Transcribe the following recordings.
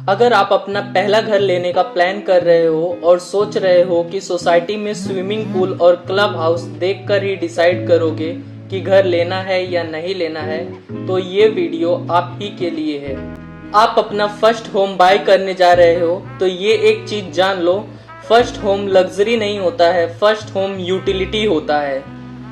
अगर आप अपना पहला घर लेने का प्लान कर रहे हो और सोच रहे हो कि सोसाइटी में स्विमिंग पूल और क्लब हाउस देखकर ही डिसाइड करोगे कि घर लेना है या नहीं लेना है, तो ये वीडियो आप ही के लिए है। आप अपना फर्स्ट होम बाय करने जा रहे हो तो ये एक चीज जान लो, फर्स्ट होम लग्जरी नहीं होता है, फर्स्ट होम यूटिलिटी होता है।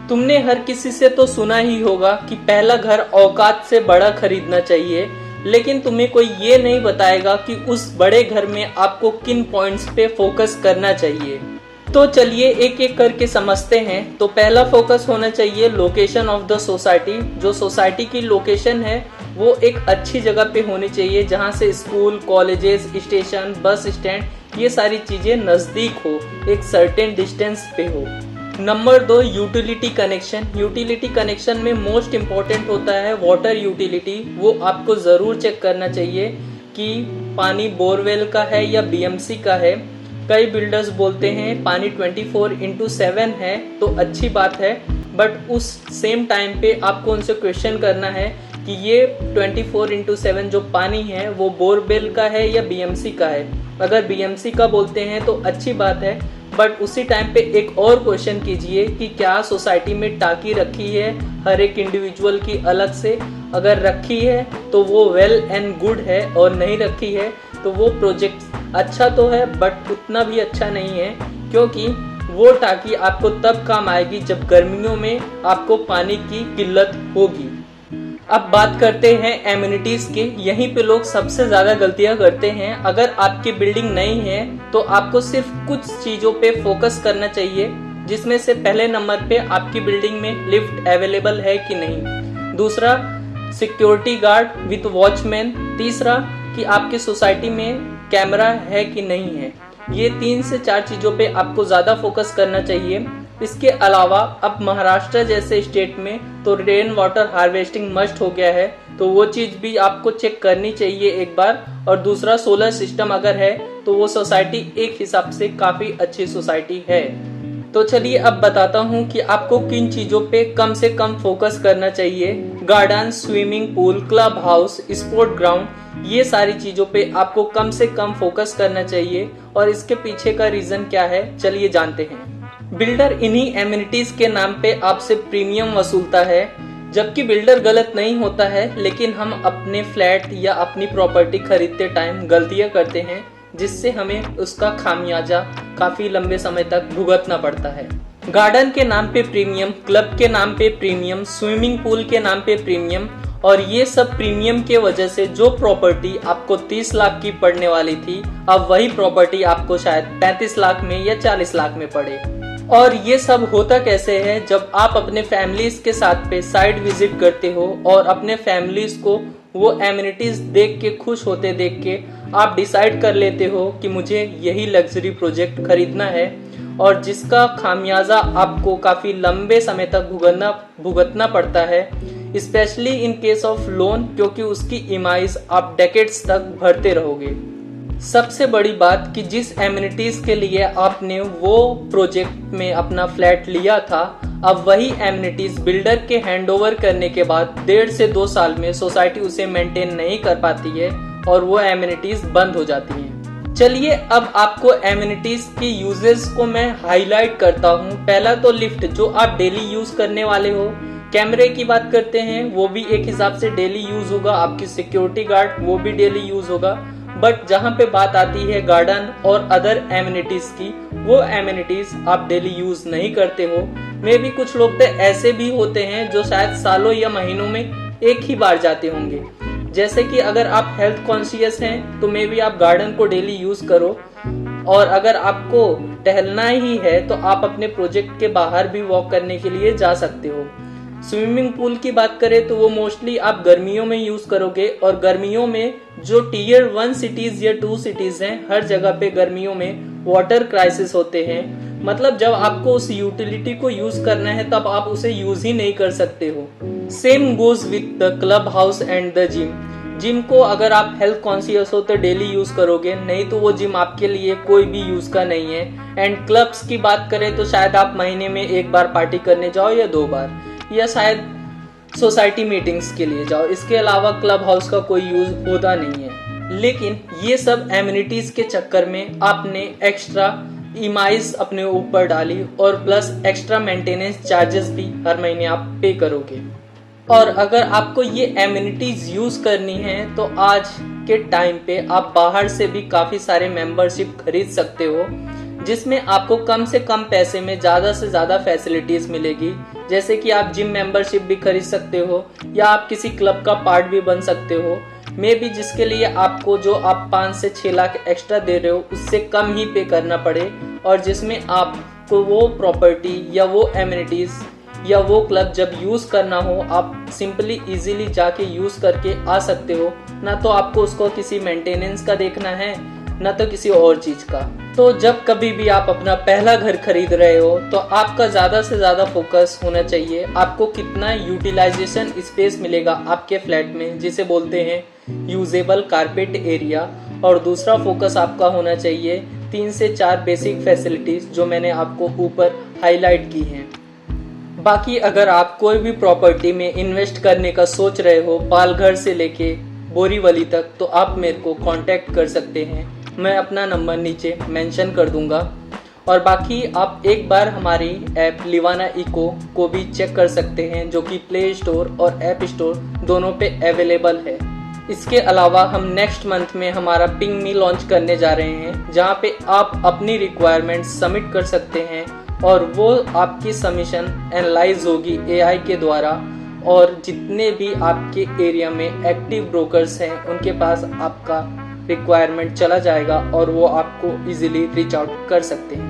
तुमने हर किसी से तो सुना ही होगा कि पहला घर औकात से बड़ा खरीदना चाहिए, लेकिन तुम्हें कोई ये नहीं बताएगा कि उस बड़े घर में आपको किन पॉइंट्स पे फोकस करना चाहिए। तो चलिए एक एक करके समझते हैं। तो पहला फोकस होना चाहिए लोकेशन ऑफ द सोसाइटी। जो सोसाइटी की लोकेशन है वो एक अच्छी जगह पे होनी चाहिए, जहाँ से school, colleges, station, bus stand ये सारी चीजें नजदीक हो, एक सर्टेन डिस्टेंस पे हो। Number 2, utility connection. Utility connection में मोस्ट इम्पॉर्टेंट होता है वाटर यूटिलिटी। वो आपको ज़रूर चेक करना चाहिए कि पानी बोरवेल का है या बीएमसी का है। कई बिल्डर्स बोलते हैं पानी 24/7 है, तो अच्छी बात है, बट उस सेम टाइम पे आपको उनसे क्वेश्चन करना है कि ये 24/7 जो पानी है वो बोरवेल का है या बीएमसी का है। अगर बीएमसी का बोलते हैं तो अच्छी बात है, बट उसी टाइम पे एक और क्वेश्चन कीजिए कि क्या सोसाइटी में टाकी रखी है हर एक इंडिविजुअल की अलग से। अगर रखी है तो वो वेल एंड गुड है, और नहीं रखी है तो वो प्रोजेक्ट अच्छा तो है बट उतना भी अच्छा नहीं है, क्योंकि वो टाकी आपको तब काम आएगी जब गर्मियों में आपको पानी की किल्लत होगी। अब बात करते हैं एम्यूनिटीज के। यहीं पे लोग सबसे ज्यादा गलतियां करते हैं। अगर आपकी बिल्डिंग नई है तो आपको सिर्फ कुछ चीजों पे फोकस करना चाहिए, जिसमें से पहले नंबर पे आपकी बिल्डिंग में लिफ्ट अवेलेबल है कि नहीं, दूसरा सिक्योरिटी गार्ड विद वॉचमैन, तीसरा कि आपकी सोसाइटी में कैमरा है कि नहीं है। ये 3 से 4 चीजों पे आपको ज्यादा फोकस करना चाहिए। इसके अलावा अब महाराष्ट्र जैसे स्टेट में तो रेन वाटर हार्वेस्टिंग मस्ट हो गया है, तो वो चीज भी आपको चेक करनी चाहिए एक बार। और दूसरा सोलर सिस्टम अगर है तो वो सोसाइटी एक हिसाब से काफी अच्छी सोसाइटी है। तो चलिए अब बताता हूँ कि आपको किन चीजों पे कम से कम फोकस करना चाहिए। Garden, swimming pool, club house, sport ground, ये सारी चीजों पे आपको कम से कम फोकस करना चाहिए। और इसके पीछे का रीजन क्या है, चलिए जानते हैं। बिल्डर इन्हीं एम्यूनिटीज के नाम पे आपसे प्रीमियम वसूलता है, जबकि बिल्डर गलत नहीं होता है, लेकिन हम अपने फ्लैट या अपनी प्रॉपर्टी खरीदते टाइम गलतियां करते हैं, जिससे हमें उसका खामियाजा काफी लंबे समय तक भुगतना पड़ता है। गार्डन के नाम पे प्रीमियम, क्लब के नाम पे प्रीमियम, स्विमिंग पूल के नाम पे प्रीमियम, और ये सब प्रीमियम के वजह से जो प्रॉपर्टी आपको 30 लाख की पड़ने वाली थी, अब वही प्रॉपर्टी आपको शायद 35 लाख में या 40 लाख में पड़े। और ये सब होता कैसे है, जब आप अपने फैमिलीज के साथ पे साइड विजिट करते हो और अपने फैमिलीज को वो एम्यूनिटीज देख के, खुश होते देख के आप डिसाइड कर लेते हो कि मुझे यही लग्जरी प्रोजेक्ट खरीदना है, और जिसका खामियाजा आपको काफी लंबे समय तक भुगतना पड़ता है, specially in case of loan, क्योंकि उसकी ईएमआईज आप डेकेड्स तक भरते रहोगे। सबसे बड़ी बात कि जिस एम्यूनिटीज के लिए आपने वो प्रोजेक्ट में अपना फ्लैट लिया था, अब वही एम्यूनिटीज बिल्डर के हैंडओवर करने के बाद 1.5 से 2 साल में सोसाइटी उसे मेंटेन नहीं कर पाती है और वो एम्यूनिटीज बंद हो जाती हैं। चलिए अब आपको एम्यूनिटीज की यूजेस को मैं हाईलाइट करता हूँ। पहला तो लिफ्ट, जो आप डेली यूज करने वाले हो। कैमरे की बात करते हैं, वो भी एक हिसाब से डेली यूज होगा। आपकी सिक्योरिटी गार्ड, वो भी डेली यूज होगा। बट जहाँ पे बात आती है गार्डन और अदर एम्यूनिटीज की, वो एम्यूनिटीज आप डेली यूज नहीं करते हो। मे भी कुछ लोग तो ऐसे भी होते हैं जो शायद सालों या महीनों में एक ही बार जाते होंगे। जैसे कि अगर आप हेल्थ कॉन्शियस हैं तो मे भी आप गार्डन को डेली यूज करो, और अगर आपको टहलना ही है तो आप अपने प्रोजेक्ट के बाहर भी वॉक करने के लिए जा सकते हो। स्विमिंग पूल की बात करें तो वो मोस्टली आप गर्मियों में यूज करोगे, और गर्मियों में जो टियर 1 सिटीज या 2 सिटीज हैं, हर जगह पे गर्मियों में वाटर क्राइसिस होते हैं। मतलब जब आपको उस यूटिलिटी को यूज करना है तब आप उसे यूज ही नहीं कर सकते हो। Same goes with the club house and the gym. Gym को अगर आप हेल्थ कॉन्शियस हो तो डेली यूज करोगे, नहीं तो वो जिम आपके लिए कोई भी यूज का नहीं है। एंड क्लब्स की बात करें तो शायद आप महीने में 1 बार पार्टी करने जाओ या 2 बार, या शायद सोसाइटी मीटिंग्स के लिए जाओ। इसके अलावा क्लब हाउस का कोई यूज होता नहीं है। लेकिन ये सब एमिनिटीज के चक्कर में आपने एक्स्ट्रा ईएमआईज अपने ऊपर डाली और प्लस एक्स्ट्रा मेंटेनेंस चार्जेस भी हर महीने आप पे करोगे। और अगर आपको ये एमिनिटीज यूज करनी है तो आज के टाइम पे आप बाहर से भी काफी सारे मेंबरशिप खरीद सकते हो, जिसमें आपको कम से कम पैसे में ज्यादा से ज्यादा फैसिलिटीज मिलेगी। जैसे कि आप जिम मेंबरशिप भी खरीद सकते हो या आप किसी क्लब का पार्ट भी बन सकते हो, मे भी जिसके लिए आपको जो आप 5 से 6 लाख एक्स्ट्रा दे रहे हो उससे कम ही पे करना पड़े, और जिसमें आपको वो प्रॉपर्टी या वो एमिनिटीज या वो क्लब जब यूज करना हो आप सिंपली इजीली जाके यूज करके आ सकते हो। ना तो आपको उसको किसी मेंटेनेंस का देखना है ना तो किसी और चीज का। तो जब कभी भी आप अपना पहला घर खरीद रहे हो तो आपका ज्यादा से ज्यादा फोकस होना चाहिए आपको कितना यूटिलाइजेशन स्पेस मिलेगा आपके फ्लैट में, जिसे बोलते हैं यूजेबल कारपेट एरिया। और दूसरा फोकस आपका होना चाहिए 3 से 4 बेसिक फैसिलिटीज जो मैंने आपको ऊपर हाईलाइट की हैं। बाकी अगर आप कोई भी प्रॉपर्टी में इन्वेस्ट करने का सोच रहे हो पालघर से लेके बोरीवली तक, तो आप मेरे को कांटेक्ट कर सकते हैं। मैं अपना नंबर नीचे मेंशन कर दूंगा। और बाकी आप एक बार हमारी ऐप लिवाना इको को भी चेक कर सकते हैं, जो कि प्ले स्टोर और ऐप स्टोर दोनों पे अवेलेबल है। इसके अलावा हम नेक्स्ट मंथ में हमारा पिंग मी लॉन्च करने जा रहे हैं, जहाँ पे आप अपनी रिक्वायरमेंट सबमिट कर सकते हैं और वो आपकी सबमिशन एनालाइज होगी एआई के द्वारा। और जितने भी आपके एरिया में एक्टिव ब्रोकर्स हैं उनके पास आपका रिक्वायरमेंट चला जाएगा और वो आपको इजीली रीच आउट कर सकते हैं।